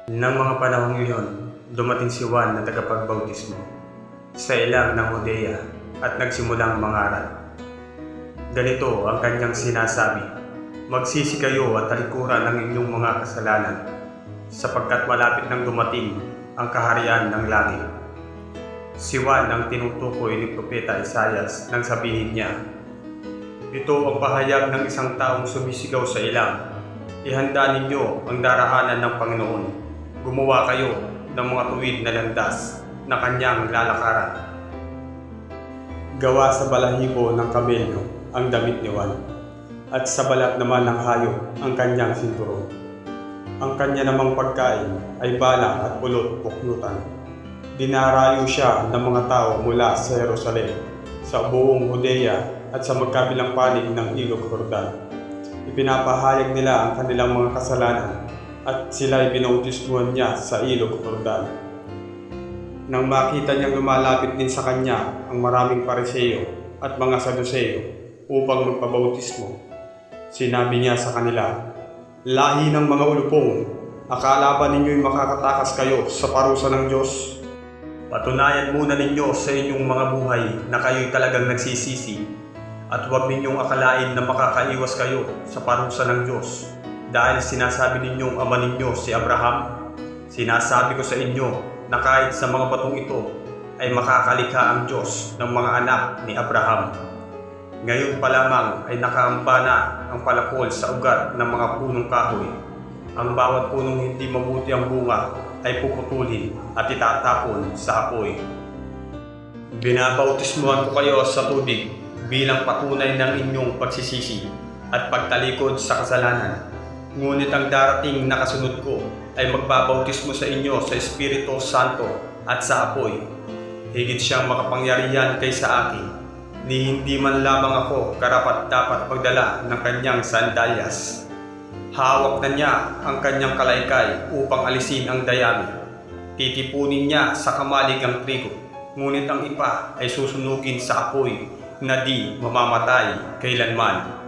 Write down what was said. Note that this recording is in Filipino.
Nang mga panahong iyon, dumating si Juan na tagapagbautismo sa ilang ng Judea at nagsimulang mangaral. Ganito ang kanyang sinasabi, "Magsisi kayo at talikuran ng inyong mga kasalanan, sapagkat malapit nang dumating ang kaharian ng langit." Si Juan ang tinutukoy ni Propeta Isaias nang sabihin niya, "Ito ang pahayag ng isang taong sumisigaw sa ilang, ihanda ninyo ang daraanan ng Panginoon. Gumawa kayo ng mga tuwid na landas na kanyang lalakaran." Gawa sa balahibo ng kamelyo ang damit ni Juan, at sa balat naman ng hayop ang kanyang sinturon. Ang kanya namang pagkain ay balang at pulot-puklutan. Dinarayo siya ng mga tao mula sa Jerusalem, sa buong Judea at sa magkabilang panig ng Ilog Jordan. Ipinapahayag nila ang kanilang mga kasalanan at sila'y binautismuhan niya sa Ilog Jordan. Nang makita niyang lumalapit din sa kanya ang maraming Pariseo at mga Saduseo upang magpabautismo, sinabi niya sa kanila, "Lahi ng mga ulupong, akala ba ninyo'y makakatakas kayo sa parusa ng Diyos? Patunayan muna ninyo sa inyong mga buhay na kayo'y talagang nagsisisi, at huwag ninyong akalain na makakaiwas kayo sa parusa ng Diyos. Dahil sinasabi ninyong ama ninyo si Abraham, sinasabi ko sa inyo na kahit sa mga batong ito ay makakalikha ang Diyos ng mga anak ni Abraham. Ngayon pa lamang ay nakaamba na ang palakol sa ugat ng mga punong kahoy. Ang bawat punong hindi mabuti ang bunga ay puputulin at itatapon sa apoy. Binabautismuhan ko kayo sa tubig bilang patunay ng inyong pagsisisi at pagtalikod sa kasalanan. Ngunit ang darating na kasunod ko ay magbabautismo sa inyo sa Espiritu Santo at sa apoy. Higit siyang makapangyarihan kaysa akin, ni hindi man lamang ako karapat-dapat magdala ng kanyang sandalyas. Hawak na niya ang kanyang kalaykay upang alisin ang dayami. Titipunin niya sa kamalig ang trigo, ngunit ang ipa ay susunugin sa apoy na di mamamatay kailanman."